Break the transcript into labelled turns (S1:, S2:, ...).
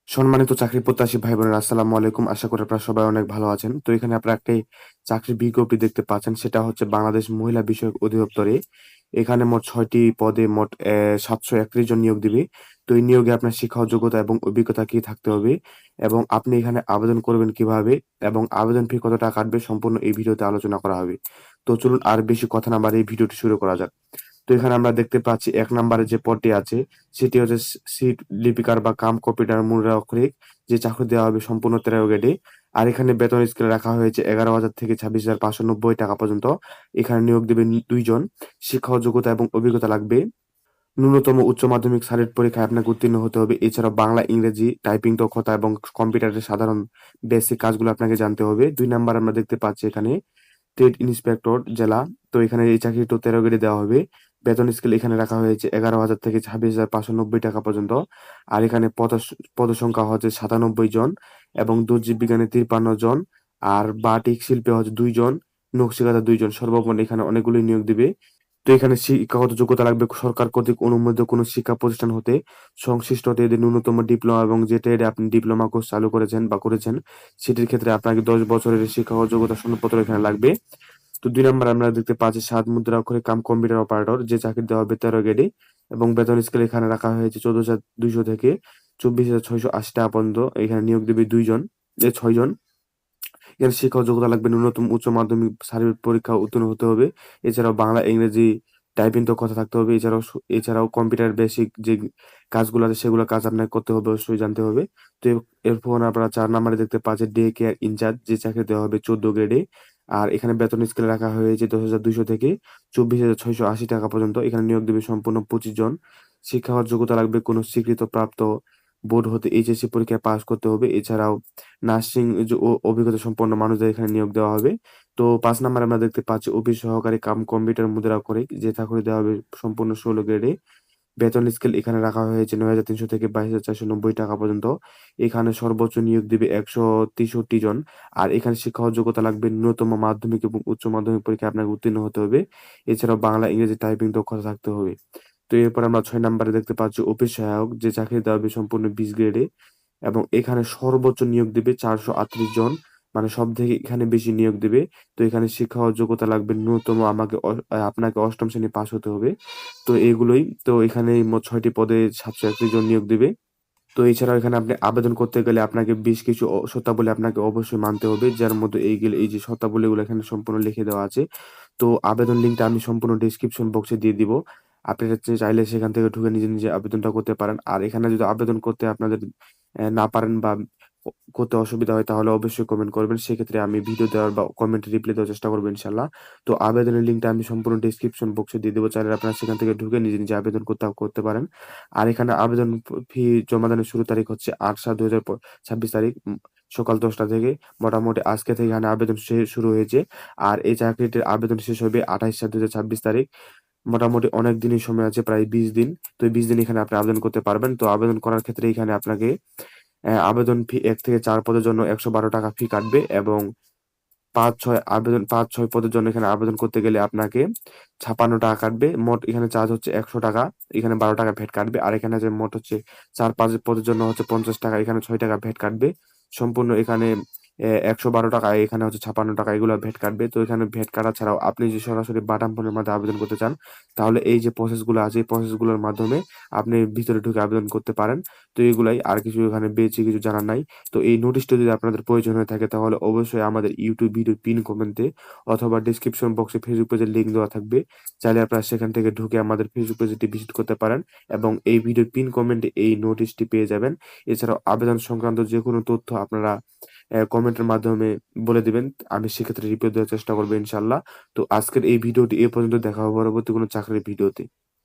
S1: সম্মানিত চাকরি প্রত্যাশী ভাই বোনেরা, আসসালামু আলাইকুম। আশা করি আপনারা সবাই অনেক ভালো আছেন। তো এখানে আপনারা একটি চাকরির বিজ্ঞপ্তি দেখতে পাচ্ছেন, সেটা হচ্ছে বাংলাদেশ মহিলা বিষয়ক অধিদপ্তরে। এখানে মোট ৬টি পদে মোট ৭৩১ জন নিয়োগ দিবে। তো এই নিয়োগে আপনার শিক্ষা ও যোগ্যতা এবং অভিজ্ঞতা কি থাকতে হবে, এবং আপনি এখানে আবেদন করবেন কিভাবে, এবং আবেদন ফি কত টাকা কাটবে, সম্পূর্ণ এই ভিডিওতে আলোচনা করা হবে। তো চলুন আর বেশি কথা না বাড়িয়ে এই ভিডিওটি শুরু করা যাক। তো এখানে আমরা দেখতে পাচ্ছি ১ নাম্বারে যে পদটি আছে সেটি হচ্ছে সিট লিপিকার বা কাম কম্পিউটার মুদ্রাক্ষরিক, যে চাকরি দেওয়া হবে সম্পূর্ণ ১৩ গ্রেডে। আর এখানে বেতন স্কেল রাখা হয়েছে ১১,০০০ থেকে ২৬,৫৯০ টাকা পর্যন্ত। এখানে নিয়োগ দিবেন ২ জন। শিক্ষা ও যোগ্যতা এবং অভিজ্ঞতা লাগবে। ন্যূনতম উচ্চ মাধ্যমিক সার্টিফিকেট পরীক্ষায় আপনাকে উত্তীর্ণ হতে হবে। এছাড়াও বাংলা, ইংরেজি, টাইপিং দক্ষতা এবং কম্পিউটারের সাধারণ বেসিক কাজগুলো আপনাকে জানতে হবে। ২ নাম্বার আমরা দেখতে পাচ্ছি এখানে ট্রেড ইন্সপেক্টর জেলা। তো এখানে এই চাকরিটা ১৩ গ্রেডে দেওয়া হবে। বেতন স্কেল এখানে রাখা হয়েছে ১১,০০০ থেকে ২৬,৫৯০ টাকা পর্যন্ত। আর এখানে পদসংখ্যা হচ্ছে ৯৭ জন, এবং দর্জি বিজ্ঞানে ৫৩ জন, আর বাটিক শিল্পে হচ্ছে ২ জন, নকশিকাঁথা ২ জন। সর্বমোট এখানে অনেকগুলি নিয়োগ দিবে। তো এখানে শিক্ষাগত যোগ্যতা লাগবে সরকার কর্তৃক অনুমোদিত কোনো শিক্ষা প্রতিষ্ঠান হতে, সংশ্লিষ্ট ট্রেডে ন্যূনতম ডিপ্লোমা, এবং যে ট্রেডে আপনি ডিপ্লোমা কোর্স চালু করেছেন বা করেছেন সেটির ক্ষেত্রে আপনাকে ১০ বছরের শিক্ষাগত যোগ্যতা সনদপত্র এখানে লাগবে। তো ২ নাম্বার আমরা দেখতে পাচ্ছি সাত মুদ্রাক্ষরিক কাম কম্পিউটার অপারেটর, যে চাকরি দেওয়া হবে ১৩ গ্রেডে, এবং বেতন স্কেল এখানে রাখা হয়েছে ১৪,২০০ থেকে ২৪,৬৮ টাকা পর্যন্ত। এখানে নিয়োগ দিবে ২ জন, ৬ জন। এখানে শিক্ষা ও যোগ্যতা লাগবে ন্যূনতম উচ্চ মাধ্যমিক সার্টিফিকেট পরীক্ষা উত্তীর্ণ হতে হবে। এছাড়াও বাংলা, ইংরেজি, টাইপিং দক্ষতা থাকতে হবে। এছাড়াও কম্পিউটার বেসিক যে কাজগুলো আছে সেগুলো কাজ আপনাকে করতে হবে, অবশ্যই জানতে হবে। তো এরপর আপনারা ৪ নাম্বারে দেখতে পাচ্ছেন ডে কেয়ার ইনচার্জ, যে চাকরি দেওয়া হবে ১৪ গ্রেডে। আর এখানে বেতন স্কেল রাখা হয়েছে ১০,২০০ থেকে ২৪,৬৮ টাকা পর্যন্ত। এখানে নিয়োগ দিবে সম্পূর্ণ ২৫ জন। শিক্ষাগত যোগ্যতা লাগবে কোনো স্বীকৃতপ্রাপ্ত বোর্ড হতে এইচএসসি পরীক্ষায় পাস করতে হবে। এছাড়াও নার্সিং অভিজ্ঞতা সম্পন্ন মানুষদের এখানে নিয়োগ দেওয়া হবে। তো ৫ নাম্বারে আমরা দেখতে পাচ্ছি অফিস সহকারী কাম কম্পিউটার মুদ্রাক্ষরিক, যে চাকরি দেওয়া হবে সম্পূর্ণ ১৬ গ্রেডে। বেতন স্কেল এখানে রাখা হয়েছে ৯,৩০০ থেকে ২২,৪৯০ টাকা পর্যন্ত। এখানে সর্বোচ্চ নিয়োগ দিবে ১৬৩ জন। আর এখানে শিক্ষাগত যোগ্যতা লাগবে ন্যূনতম মাধ্যমিক এবং উচ্চ মাধ্যমিক পরীক্ষায় আপনাকে উত্তীর্ণ হতে হবে। এছাড়াও বাংলা, ইংরেজি, টাইপিং দক্ষতা থাকতে হবে। তো এরপর আমরা ৬ নাম্বারে দেখতে পাচ্ছি অফিস সহায়ক, যে চাকরি দেওয়া হবে সম্পূর্ণ ২০ গ্রেডে, এবং এখানে সর্বোচ্চ নিয়োগ দিবে ৪৩৮ জন। মানে সবথেকে এখানে বেশি নিয়োগ দিবে। তো এখানে শিক্ষা ও যোগ্যতা লাগবে ন্যূনতম আপনাকে ৮ম শ্রেণী পাস হতে হবে। তো এগুলোই। তো এখানে মোট ৬ টি পদে ৭৩১ জন নিয়োগ দিবে। তো এছাড়াও এখানে আপনি আবেদন করতে গেলে আপনাকে বেশ কিছু শর্তাবলী আপনাকে অবশ্যই মানতে হবে। যার মধ্যে এই যে শর্তাবলীগুলো এখানে সম্পূর্ণ লিখে দেওয়া আছে। তো আবেদন লিঙ্কটা আমি সম্পূর্ণ ডেসক্রিপশন বক্সে দিয়ে দিব। আপনারা চাইলে সেখান থেকে ঢুকে নিজে, নিজে আবেদনটা করতে পারেন। আর এখানে যদি আবেদন করতে আপনাদের না পারেন বা করতে অসুবিধা হয়, তাহলে অবশ্যই কমেন্ট করবেন। সেক্ষেত্রে আমি ভিডিও দেওয়ার বা কমেন্টে রিপ্লাই দেওয়ার চেষ্টা করব ইনশাআল্লাহ। তো আবেদনের লিঙ্কটা আমি সম্পূর্ণ ডেসক্রিপশন বক্সে দিয়ে দেব। চাইলে আপনারা সেখান থেকে ঢুকে নিজে, নিজে আবেদন করতে পারেন। আর এখানে আবেদন ফি জমা দানের শুরু তারিখ হচ্ছে ৮/৭/২০২৬ তারিখ, সকাল ১০টা থেকে। মোটামুটি আজকে থেকে এখানে আবেদন শুরু হয়েছে। আর এই চাকরিটির আবেদন শেষ হবে ২৮/৭/২০২৬ তারিখ। মোটামুটি অনেক দিনই সময় আছে, প্রায় ২০ দিন। তো এই ২০ দিন এখানে আপনি আবেদন করতে পারবেন। তো আবেদন করার ক্ষেত্রে এখানে আপনাকে আবেদন ফি ১ থেকে ৪ পদের জন্য ৳১১২ ফি কাটবে, এবং ৫-৬ পদের জন্য এখানে আবেদন করতে গেলে আপনাকে ৳৫৬ কাটবে। মোট এখানে চার্জ হচ্ছে ৳১০০। এখানে ৳১২ ভ্যাট কাটবে। আর এখানে যে মোট হচ্ছে ৪-৫ পদের জন্য হচ্ছে ৳৫০, এখানে ৳৬ ভ্যাট কাটবে। সম্পূর্ণ এখানে ৳১১২, এখানে হচ্ছে ৳৫৬, এগুলা ভ্যাট কাটবে। তো এখানে ভ্যাট কাটা ছাড়াও আপনি যদি সরাসরি বাটাম ফোনের মাধ্যমে আবেদন করতে চান, তাহলে এই যে প্রসেসগুলো আছে, এই প্রসেসগুলোর মাধ্যমে আপনি ভিতরে ঢুকে আবেদন করতে পারেন। তো এগুলাই, আর কিছু এখানে বেশি কিছু জানার নাই। তো এই নোটিশটা যদি আপনাদের প্রয়োজন হয়ে থাকে, তাহলে অবশ্যই আমাদের YouTube ভিডিওর পিন কমেন্টে অথবা ডেসক্রিপশন বক্সে ফেসবুক পেজের লিংক দেওয়া থাকবে। চাইলে আপনারা সেখান থেকে ঢুকে আমাদের ফেসবুক পেজটি ভিজিট করতে পারেন, এবং এই ভিডিওর পিন কমেন্টে এই নোটিশটি পেয়ে যাবেন। এছাড়াও আবেদন সংক্রান্ত যেকোনো তথ্য আপনারা কমেন্টের মাধ্যমে বলে দিবেন। আমি সেক্ষেত্রে রিপ্লাই দেওয়ার চেষ্টা করব ইনশাআল্লাহ। তো আজকের এই ভিডিওটি এ পর্যন্ত। দেখা হবে পরবর্তী কোনো চাকরির ভিডিওতে।